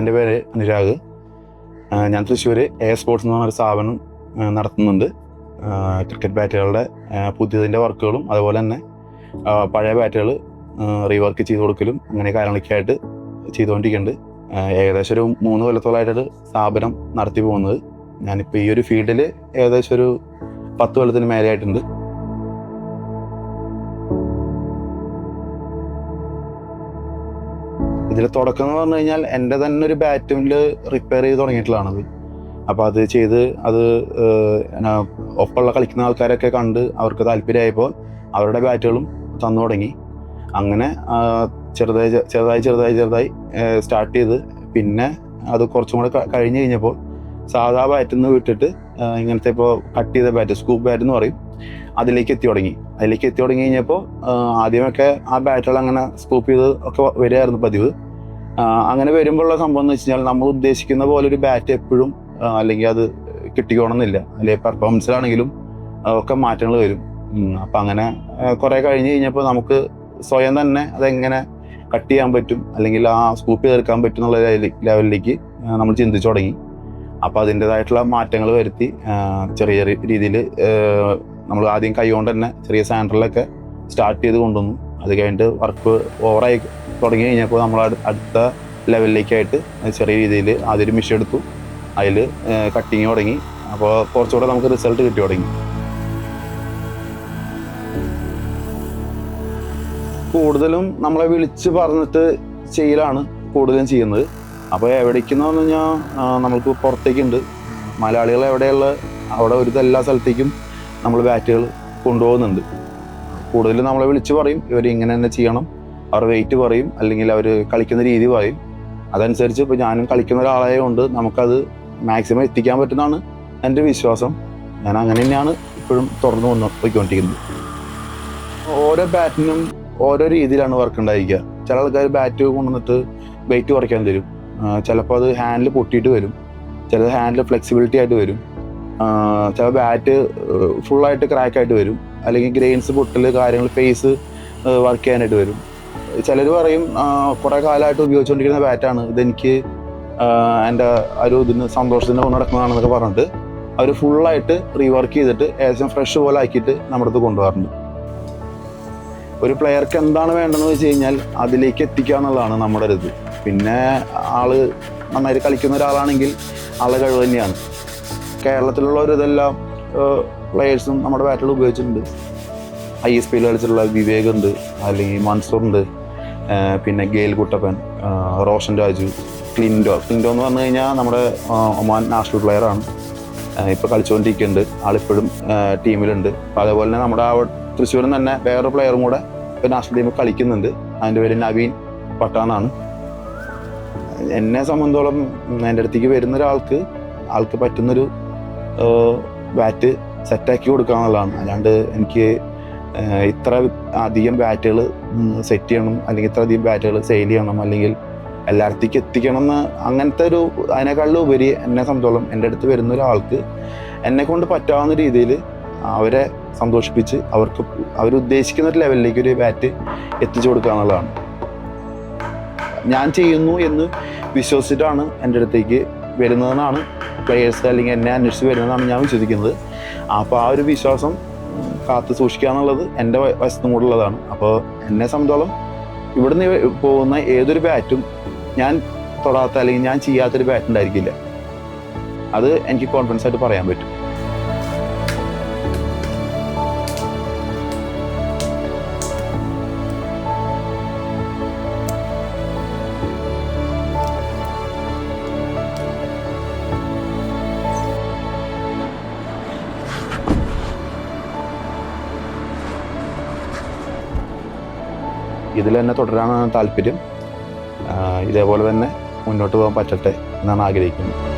എൻ്റെ പേര് അനുരാഗ്. ഞാൻ തൃശ്ശൂർ എ സ്പോർട്സ് എന്ന് പറഞ്ഞൊരു സ്ഥാപനം നടത്തുന്നുണ്ട്. ക്രിക്കറ്റ് ബാറ്റുകളുടെ പുതിയതിൻ്റെ വർക്കുകളും അതുപോലെ തന്നെ പഴയ ബാറ്റുകൾ റീവർക്ക് ചെയ്ത് കൊടുക്കലും അങ്ങനെ കാര്യങ്ങളൊക്കെ ആയിട്ട് ചെയ്തുകൊണ്ടിരിക്കുന്നുണ്ട്. ഏകദേശം ഒരു 3 കൊല്ലത്തോളമായിട്ടാണ് സ്ഥാപനം നടത്തി പോകുന്നത്. ഞാനിപ്പോൾ ഈ ഒരു ഫീൽഡിൽ ഏകദേശം ഒരു 10 കൊല്ലത്തിന് മേലെയായിട്ടുണ്ട്. ഇതിൽ തുടക്കം എന്ന് പറഞ്ഞു കഴിഞ്ഞാൽ എൻ്റെ തന്നെ ഒരു ബാറ്റിൽ റിപ്പയർ ചെയ്ത് തുടങ്ങിയിട്ടുള്ളതാണത്. അപ്പോൾ അത് ചെയ്ത് അത് ഒപ്പമുള്ള കളിക്കുന്ന ആൾക്കാരൊക്കെ കണ്ട് അവർക്ക് താല്പര്യമായപ്പോൾ അവരുടെ ബാറ്റുകളും തന്നു തുടങ്ങി. അങ്ങനെ ചെറുതായി സ്റ്റാർട്ട് ചെയ്ത് പിന്നെ അത് കുറച്ചും കൂടെ കഴിഞ്ഞ് കഴിഞ്ഞപ്പോൾ സാധാ ബാറ്റിൽ നിന്ന് വിട്ടിട്ട് ഇങ്ങനത്തെ ഇപ്പോൾ കട്ട് ചെയ്ത ബാറ്റ്, സ്കൂപ്പ് ബാറ്റ് എന്ന് പറയും, അതിലേക്ക് എത്തി തുടങ്ങി കഴിഞ്ഞപ്പോൾ ആദ്യമൊക്കെ ആ ബാറ്റുകൾ അങ്ങനെ സ്കൂപ്പ് ചെയ്ത് ഒക്കെ വരികയായിരുന്നു പതിവ്. അങ്ങനെ വരുമ്പോഴുള്ള സംഭവം എന്ന് വെച്ച് കഴിഞ്ഞാൽ നമ്മൾ ഉദ്ദേശിക്കുന്ന പോലെ ഒരു ബാറ്റ് എപ്പോഴും അല്ലെങ്കിൽ അത് കിട്ടിക്കോണമെന്നില്ല, അല്ലെങ്കിൽ പെർഫോമൻസിലാണെങ്കിലും ഒക്കെ മാറ്റങ്ങൾ വരും. അപ്പം അങ്ങനെ കുറേ കഴിഞ്ഞ് കഴിഞ്ഞപ്പോൾ നമുക്ക് സ്വയം തന്നെ അതെങ്ങനെ കട്ട് ചെയ്യാൻ പറ്റും അല്ലെങ്കിൽ ആ സ്കൂപ്പ് ചെയ്തെടുക്കാൻ പറ്റും എന്നുള്ള ലെവലിലേക്ക് നമ്മൾ ചിന്തിച്ചു തുടങ്ങി. അപ്പോൾ അതിൻ്റേതായിട്ടുള്ള മാറ്റങ്ങൾ വരുത്തി ചെറിയ രീതിയിൽ നമ്മൾ ആദ്യം കൈകൊണ്ട് തന്നെ ചെറിയ സാൻഡറിലൊക്കെ സ്റ്റാർട്ട് ചെയ്ത് കൊണ്ടുവന്നു. അത് കഴിഞ്ഞിട്ട് വർക്ക് ഓവറായി തുടങ്ങി കഴിഞ്ഞപ്പോൾ നമ്മൾ അടുത്ത ലെവലിലേക്കായിട്ട് ചെറിയ രീതിയിൽ ആദ്യം മെഷീൻ എടുത്തു, അതിൽ കട്ടിങ് തുടങ്ങി. അപ്പോൾ കുറച്ചുകൂടെ നമുക്ക് റിസൾട്ട് കിട്ടി തുടങ്ങി. കൂടുതലും നമ്മളെ വിളിച്ച് പറഞ്ഞിട്ട് ചെയ്യലാണ് കൂടുതലും ചെയ്യുന്നത്. അപ്പോൾ എവിടേക്കെന്ന് പറഞ്ഞു കഴിഞ്ഞാൽ നമ്മൾക്ക് പുറത്തേക്കുണ്ട്, മലയാളികൾ എവിടെയുള്ള അവിടെ ഒരു എല്ലാ സ്ഥലത്തേക്കും നമ്മൾ ബാറ്റുകൾ കൊണ്ടുപോകുന്നുണ്ട്. കൂടുതലും നമ്മളെ വിളിച്ച് പറയും ഇവർ ഇങ്ങനെ തന്നെ ചെയ്യണം, അവർ വെയിറ്റ് പറയും അല്ലെങ്കിൽ അവർ കളിക്കുന്ന രീതി പറയും. അതനുസരിച്ച് ഇപ്പോൾ ഞാനും കളിക്കുന്ന ഒരാളായതുകൊണ്ട് നമുക്കത് മാക്സിമം എത്തിക്കാൻ പറ്റുന്നതാണ് എൻ്റെ വിശ്വാസം. ഞാൻ അങ്ങനെ തന്നെയാണ് ഇപ്പോഴും തുടർന്ന് പോയിക്കൊണ്ടിരിക്കുന്നത്. ഓരോ ബാറ്റിനും ഓരോ രീതിയിലാണ് വർക്ക് ഉണ്ടായിരിക്കുക. ചില ആൾക്കാർ ബാറ്റ് കൊണ്ടുവന്നിട്ട് വെയിറ്റ് കുറയ്ക്കാൻ തരും, ചിലപ്പോൾ അത് ഹാൻഡിൽ പൊട്ടിയിട്ട് വരും, ചിലത് ഹാൻഡിൽ ഫ്ലെക്സിബിലിറ്റി ആയിട്ട് വരും, ചില ബാറ്റ് ഫുള്ളായിട്ട് ക്രാക്കായിട്ട് വരും, അല്ലെങ്കിൽ ഗ്രെയിൻസ് പൊട്ടൽ കാര്യങ്ങൾ ഫേസ് വർക്ക് ചെയ്യാനായിട്ട് വരും. ചിലർ പറയും കുറേ കാലമായിട്ട് ഉപയോഗിച്ചുകൊണ്ടിരിക്കുന്ന ബാറ്റാണ് ഇതെനിക്ക് എൻ്റെ ഒരു ഇതിന് സന്തോഷത്തിന് കൊണ്ട് നടക്കുന്നതാണെന്നൊക്കെ പറഞ്ഞിട്ട് അവർ ഫുള്ളായിട്ട് റീവർക്ക് ചെയ്തിട്ട് ഏകദേശം ഫ്രഷ് പോലെ ആക്കിയിട്ട് നമ്മുടെ അടുത്ത് കൊണ്ടുപോകാറുണ്ട്. ഒരു പ്ലെയർക്ക് എന്താണ് വേണ്ടതെന്ന് വെച്ച് കഴിഞ്ഞാൽ അതിലേക്ക് എത്തിക്കുക എന്നുള്ളതാണ് നമ്മുടെ ഒരു ഇത്. പിന്നെ ആള് നന്നായിട്ട് കളിക്കുന്ന ഒരാളാണെങ്കിൽ ആളുടെ കഴിവ് തന്നെയാണ്. കേരളത്തിലുള്ള ഒരു ഇതെല്ലാം പ്ലെയേഴ്സും നമ്മുടെ ബാറ്റുകൾ ഉപയോഗിച്ചിട്ടുണ്ട്. ISPL കളിച്ചിട്ടുള്ള വിവേക് ഉണ്ട്, അല്ലെങ്കിൽ മൻസൂർ ഉണ്ട്, പിന്നെ ഗെയിൽ കുട്ടപ്പൻ, റോഷൻ രാജു, ക്ലിൻഡോ എന്ന് പറഞ്ഞു കഴിഞ്ഞാൽ നമ്മുടെ ഒമാൻ നാഷണൽ പ്ലെയറാണ്, ഇപ്പോൾ കളിച്ചുകൊണ്ടിരിക്കുന്നുണ്ട്, ആളിപ്പോഴും ടീമിലുണ്ട്. അപ്പോൾ അതേപോലെ തന്നെ നമ്മുടെ തൃശ്ശൂരിൽ തന്നെ വേറൊരു പ്ലെയറും കൂടെ ഇപ്പോൾ നാഷണൽ ടീമിൽ കളിക്കുന്നുണ്ട്. അതിൻ്റെ പേര് നവീൻ പട്ടാനാണ്. എന്നെ സംബന്ധിച്ചോളം എൻ്റെ അടുത്തേക്ക് വരുന്ന ആൾക്ക് പറ്റുന്നൊരു ബാറ്റ് സെറ്റാക്കി കൊടുക്കുക എന്നുള്ളതാണ്. അല്ലാണ്ട് എനിക്ക് ഇത്ര അധികം ബാറ്റുകൾ സെറ്റ് ചെയ്യണം അല്ലെങ്കിൽ ഇത്ര അധികം ബാറ്റുകൾ സെയിൽ ചെയ്യണം അല്ലെങ്കിൽ എല്ലായിടത്തേക്ക് എത്തിക്കണം എന്ന് അങ്ങനത്തെ ഒരു അതിനേക്കാളും ഉപരി എന്നെ സംബന്ധിച്ചോളം എൻ്റെ അടുത്ത് വരുന്ന ഒരാൾക്ക് എന്നെക്കൊണ്ട് പറ്റാവുന്ന രീതിയിൽ അവരെ സന്തോഷിപ്പിച്ച് അവരുദ്ദേശിക്കുന്ന ഒരു ലെവലിലേക്ക് ഒരു ബാറ്റ് എത്തിച്ചു കൊടുക്കുക എന്നുള്ളതാണ്. ഞാൻ ചെയ്യുന്നു എന്ന് വിശ്വസിച്ചിട്ടാണ് എൻ്റെ അടുത്തേക്ക് വരുന്നതെന്നാണ് പ്ലെയേഴ്സ് അല്ലെങ്കിൽ എന്നെ അന്വേഷിച്ച് വരുന്നതെന്നാണ് ഞാൻ വിശ്വസിക്കുന്നത്. അപ്പോൾ ആ ഒരു വിശ്വാസം കാത്തു സൂക്ഷിക്കുക എന്നുള്ളത് എൻ്റെ വശത്തും കൂടെ ഉള്ളതാണ്. അപ്പോൾ എന്നെ സംബന്ധിച്ചോളം ഇവിടുന്ന് പോകുന്ന ഏതൊരു ബാറ്റും ഞാൻ തൊടാത്ത അല്ലെങ്കിൽ ഞാൻ ചെയ്യാത്തൊരു ബാറ്റ് ഉണ്ടായിരിക്കില്ല. അത് എനിക്ക് കോൺഫിഡൻസ് ആയിട്ട് പറയാൻ പറ്റും. ഇതിൽ തന്നെ തുടരാനാണ് താല്പര്യം. ഇതേപോലെ തന്നെ മുന്നോട്ട് പോകാൻ പറ്റട്ടെ എന്നാണ് ആഗ്രഹിക്കുന്നത്.